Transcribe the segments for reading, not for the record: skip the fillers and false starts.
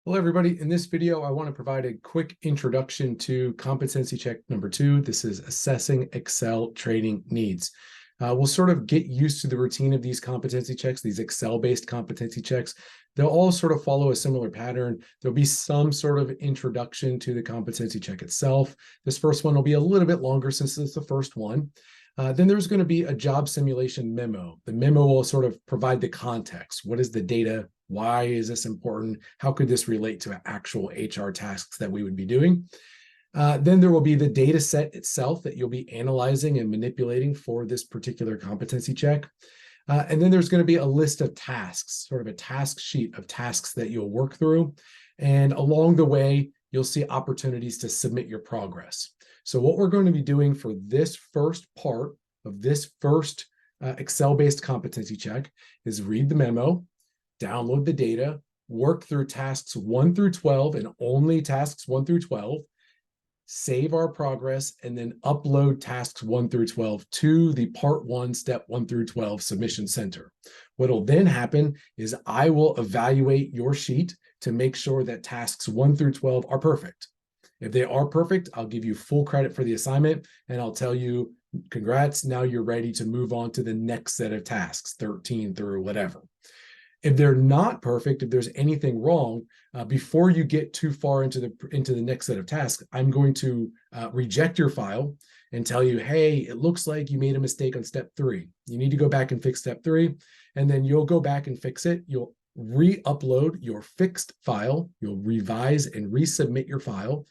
Hello, everybody. In this video, I want to provide a quick introduction to competency check number 2. This is assessing Excel training needs. We'll sort of get used to the routine of these competency checks, these Excel-based competency checks. They'll all sort of follow a similar pattern. There'll be some sort of introduction to the competency check itself. This first one will be a little bit longer since it's the first one. Then there's going to be a job simulation memo. The memo will sort of provide the context. What is the data? Why is this important? How could this relate to actual HR tasks that we would be doing? Then there will be the data set itself that you'll be analyzing and manipulating for this particular competency check. And then there's going to be a list of tasks, sort of a task sheet of tasks that you'll work through. And along the way, you'll see opportunities to submit your progress. So what we're going to be doing for this first part of this first Excel-based competency check is read the memo, download the data, work through tasks 1 through 12 and only tasks 1 through 12, save our progress, and then upload tasks 1 through 12 to the part 1, step 1 through 12 submission center. What will then happen is I will evaluate your sheet to make sure that tasks 1 through 12 are perfect. If they are perfect, I'll give you full credit for the assignment and I'll tell you, congrats, now you're ready to move on to the next set of tasks, 13 through whatever. If they're not perfect, if there's anything wrong, before you get too far into the next set of tasks, I'm going to reject your file and tell you, hey, it looks like you made a mistake on step 3. You need to go back and fix step 3, and then you'll go back and fix it. You'll re-upload your fixed file. You'll revise and resubmit your file.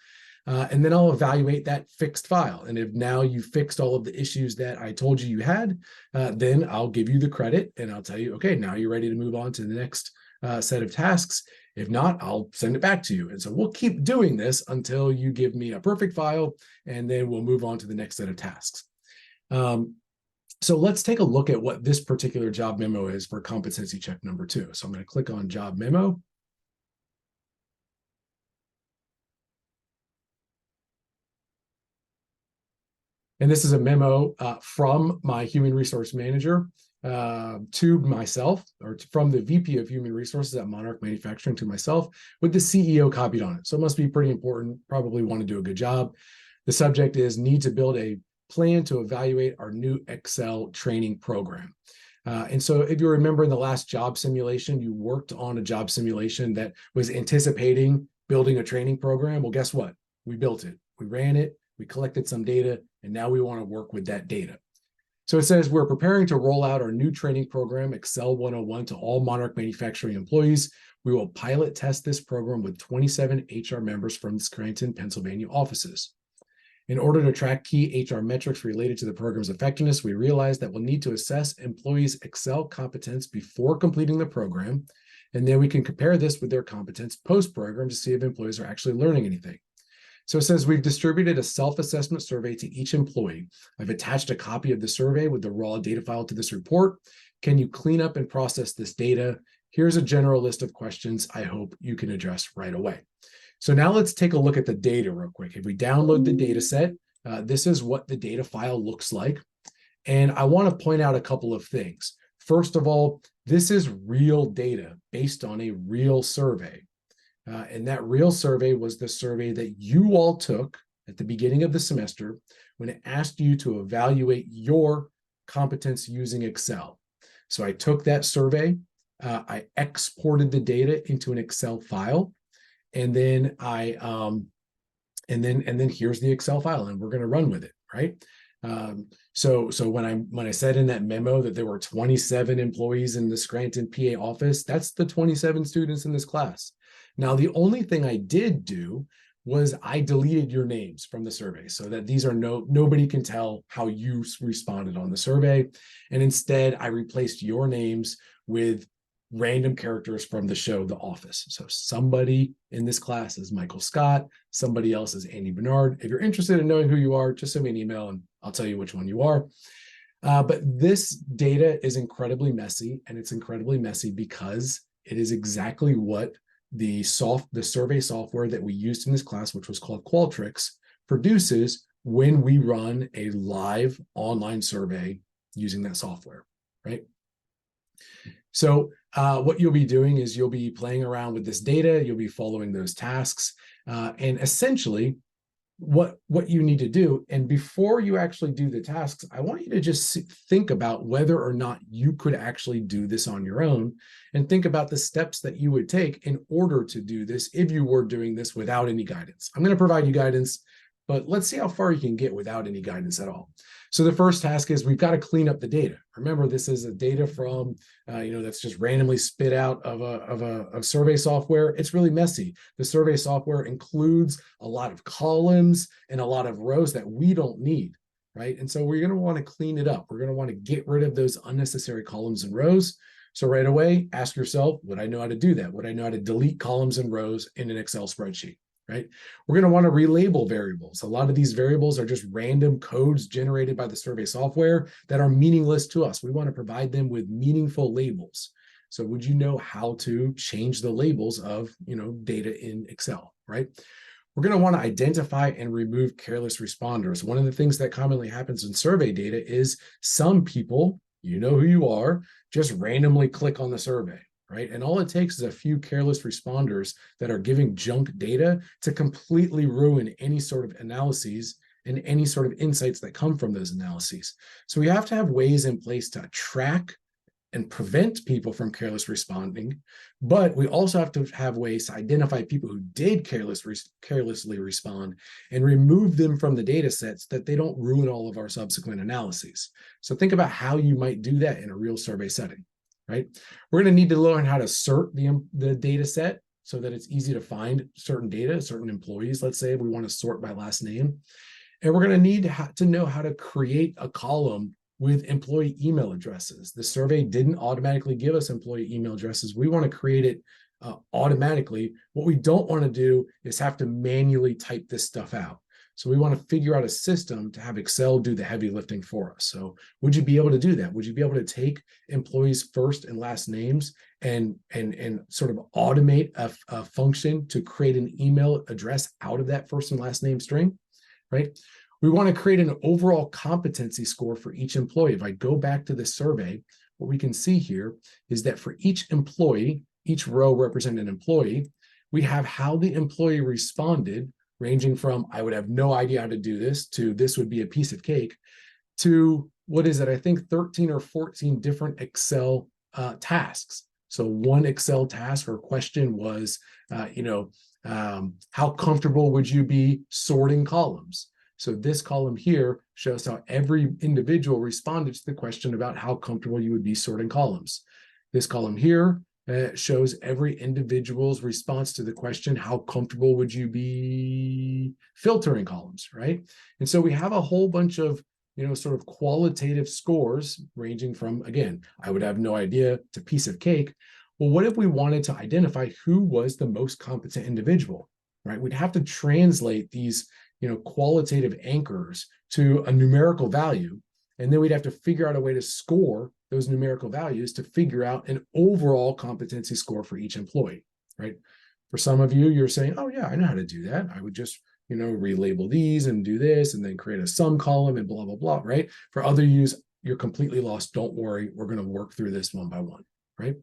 And then I'll evaluate that fixed file. And if now you fixed all of the issues that I told you had, then I'll give you the credit and I'll tell you, okay, now you're ready to move on to the next set of tasks. If not, I'll send it back to you. And so we'll keep doing this until you give me a perfect file, and then we'll move on to the next set of tasks. So let's take a look at what this particular job memo is for competency check number 2. So I'm going to click on job memo. And this is a memo from my human resource manager to myself, or from the VP of Human Resources at Monarch Manufacturing to myself, with the CEO copied on it. So it must be pretty important, probably want to do a good job. The subject is need to build a plan to evaluate our new Excel training program. And so if you remember in the last job simulation, you worked on a job simulation that was anticipating building a training program. Well, guess what? We built it. We ran it. We collected some data, and now we want to work with that data. So it says we're preparing to roll out our new training program, Excel 101, to all Monarch Manufacturing employees. We will pilot test this program with 27 HR members from the Scranton, Pennsylvania offices. In order to track key HR metrics related to the program's effectiveness, we realized that we'll need to assess employees' Excel competence before completing the program, and then we can compare this with their competence post-program to see if employees are actually learning anything. So it says we've distributed a self-assessment survey to each employee. I've attached a copy of the survey with the raw data file to this report. Can you clean up and process this data? Here's a general list of questions I hope you can address right away. So now let's take a look at the data real quick. If we download the data set, this is what the data file looks like. And I want to point out a couple of things. First of all, this is real data based on a real survey. And that real survey was the survey that you all took at the beginning of the semester when it asked you to evaluate your competence using Excel. So I took that survey, I exported the data into an Excel file, and then and then here's the Excel file, and we're going to run with it, right? So when I said in that memo that there were 27 employees in the Scranton, PA office, that's the 27 students in this class. Now, the only thing I did do was I deleted your names from the survey so that these are nobody can tell how you responded on the survey. And instead, I replaced your names with random characters from the show The Office. So somebody in this class is Michael Scott, somebody else is Andy Bernard. If you're interested in knowing who you are, just send me an email and I'll tell you which one you are. But this data is incredibly messy, and it's incredibly messy because it is exactly what the survey software that we used in this class, which was called Qualtrics, produces when we run a live online survey using that software, right? So what you'll be doing is you'll be playing around with this data, you'll be following those tasks, and essentially what you need to do. And before you actually do the tasks, I want you to just think about whether or not you could actually do this on your own, and think about the steps that you would take in order to do this if you were doing this without any guidance. I'm going to provide you guidance, but let's see how far you can get without any guidance at all. So the first task is we've got to clean up the data. Remember, this is a data from, that's just randomly spit out of survey software. It's really messy. The survey software includes a lot of columns and a lot of rows that we don't need, right? And so we're going to want to clean it up. We're going to want to get rid of those unnecessary columns and rows. So right away, ask yourself, would I know how to do that? Would I know how to delete columns and rows in an Excel spreadsheet? Right? We're going to want to relabel variables. A lot of these variables are just random codes generated by the survey software that are meaningless to us. We want to provide them with meaningful labels. So would you know how to change the labels of, data in Excel, right? We're going to want to identify and remove careless responders. One of the things that commonly happens in survey data is some people, you know who you are, just randomly click on the survey. Right? And all it takes is a few careless responders that are giving junk data to completely ruin any sort of analyses and any sort of insights that come from those analyses. So we have to have ways in place to track and prevent people from careless responding, but we also have to have ways to identify people who did carelessly respond and remove them from the data sets that they don't ruin all of our subsequent analyses. So think about how you might do that in a real survey setting. Right? We're going to need to learn how to sort the data set so that it's easy to find certain data, certain employees, let's say, if we want to sort by last name. And we're going to need to know how to create a column with employee email addresses. The survey didn't automatically give us employee email addresses. We want to create it automatically. What we don't want to do is have to manually type this stuff out. So we want to figure out a system to have Excel do the heavy lifting for us. So would you be able to do that? Would you be able to take employees' first and last names and sort of automate a function to create an email address out of that first and last name string, right? We want to create an overall competency score for each employee. If I go back to the survey, what we can see here is that for each employee, each row representing an employee, we have how the employee responded, ranging from I would have no idea how to do this to this would be a piece of cake to what is it? I think 13 or 14 different Excel tasks. So one Excel task or question was, how comfortable would you be sorting columns? So this column here shows how every individual responded to the question about how comfortable you would be sorting columns. This column here shows every individual's response to the question, how comfortable would you be filtering columns, right? And so we have a whole bunch of, sort of qualitative scores ranging from, again, I would have no idea to piece of cake. Well, what if we wanted to identify who was the most competent individual, right? We'd have to translate these, qualitative anchors to a numerical value. And then we'd have to figure out a way to score those numerical values to figure out an overall competency score for each employee, right? For some of you, you're saying, oh yeah, I know how to do that. I would just, relabel these and do this and then create a sum column and blah, blah, blah, right? For other use, you're completely lost. Don't worry. We're going to work through this one by one, right?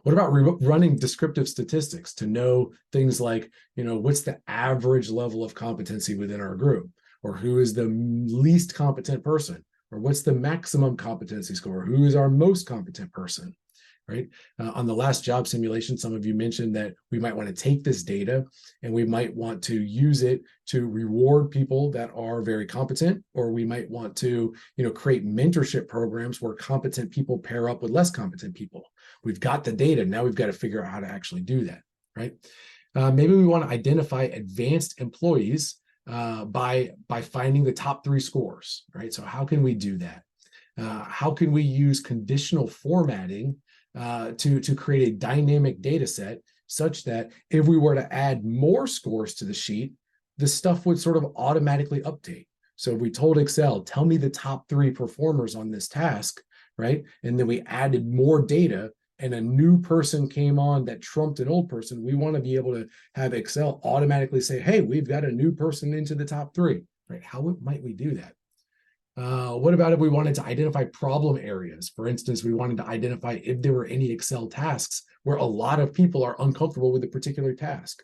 What about running descriptive statistics to know things like, what's the average level of competency within our group? Or who is the least competent person? Or what's the maximum competency score? Who is our most competent person, right? On the last job simulation, some of you mentioned that we might want to take this data and we might want to use it to reward people that are very competent, or we might want to, create mentorship programs where competent people pair up with less competent people. We've got the data. Now we've got to figure out how to actually do that, right? Maybe we want to identify advanced employees by finding the top 3 scores, right? So how can we do that? How can we use conditional formatting to create a dynamic data set such that if we were to add more scores to the sheet, the stuff would sort of automatically update. So if we told Excel, tell me the top 3 performers on this task, right? And then we added more data and a new person came on that trumped an old person, we want to be able to have Excel automatically say, hey, we've got a new person into the top 3, right? How might we do that? What about if we wanted to identify problem areas? For instance, we wanted to identify if there were any Excel tasks where a lot of people are uncomfortable with a particular task.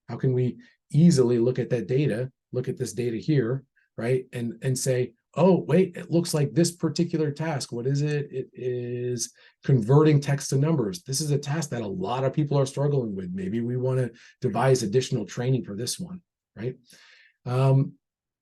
How can we easily look at that data, look at this data here, right? And say, oh, wait, it looks like this particular task. What is it? It is converting text to numbers. This is a task that a lot of people are struggling with. Maybe we want to devise additional training for this one, right?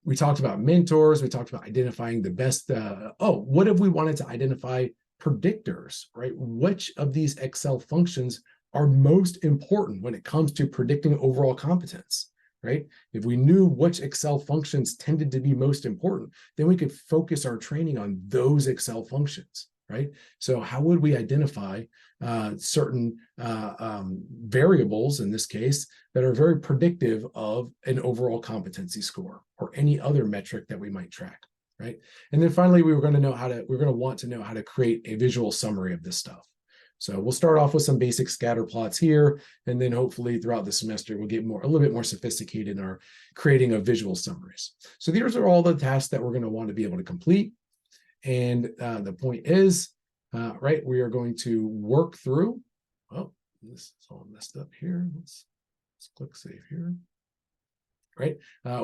We talked about mentors. We talked about identifying the best. What if we wanted to identify predictors, right? Which of these Excel functions are most important when it comes to predicting overall competence, right? If we knew which Excel functions tended to be most important, then we could focus our training on those Excel functions, right? So how would we identify certain variables, in this case, that are very predictive of an overall competency score or any other metric that we might track, right? And then finally, we're going to want to know how to create a visual summary of this stuff. So we'll start off with some basic scatter plots here, and then hopefully throughout the semester, we'll get a little bit more sophisticated in our creating of visual summaries. So these are all the tasks that we're going to want to be able to complete. And the point is, right, we are going to work through, oh, this is all messed up here. Let's click save here, right?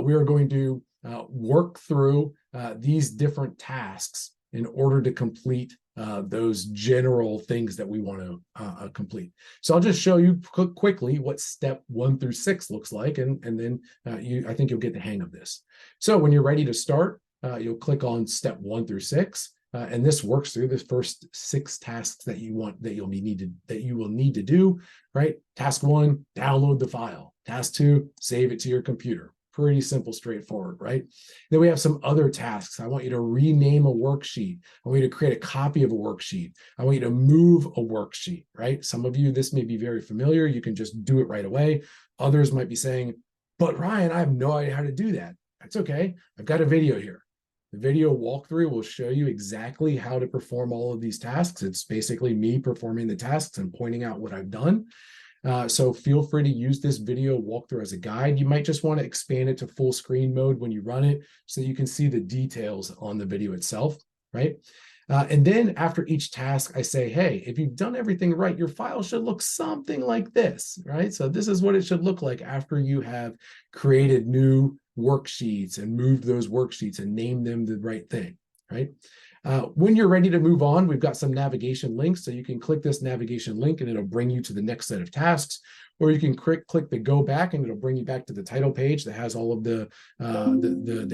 We are going to work through these different tasks in order to complete those general things that we want to complete. So I'll just show you quickly what step 1 through 6 looks like, and then I think you'll get the hang of this. So when you're ready to start, you'll click on step 1 through 6, and this works through the first 6 tasks that you will need to do. Right? Task 1, download the file. Task 2, save it to your computer. Pretty simple, straightforward, right? Then we have some other tasks. I want you to rename a worksheet. I want you to create a copy of a worksheet. I want you to move a worksheet, right? Some of you, this may be very familiar. You can just do it right away. Others might be saying, but Ryan, I have no idea how to do that. That's okay. I've got a video here. The video walkthrough will show you exactly how to perform all of these tasks. It's basically me performing the tasks and pointing out what I've done. So feel free to use this video walkthrough as a guide. You might just want to expand it to full screen mode when you run it so you can see the details on the video itself, right? And then after each task, I say, hey, if you've done everything right, your file should look something like this, right? So this is what it should look like after you have created new worksheets and moved those worksheets and named them the right thing, right? When you're ready to move on, we've got some navigation links. So you can click this navigation link and it'll bring you to the next set of tasks, or you can click the go back and it'll bring you back to the title page that has all of the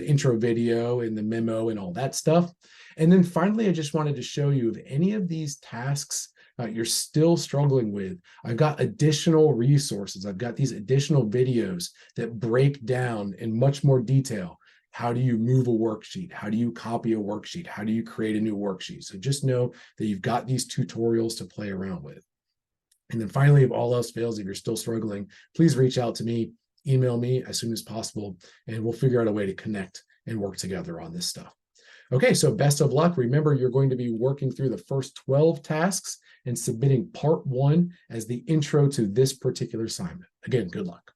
intro video and the memo and all that stuff. And then finally, I just wanted to show you if any of these tasks you're still struggling with, I've got additional resources. I've got these additional videos that break down in much more detail. How do you move a worksheet? How do you copy a worksheet? How do you create a new worksheet? So just know that you've got these tutorials to play around with. And then finally, if all else fails, if you're still struggling, please reach out to me, email me as soon as possible, and we'll figure out a way to connect and work together on this stuff. Okay, so best of luck. Remember, you're going to be working through the first 12 tasks and submitting part 1 as the intro to this particular assignment. Again, good luck.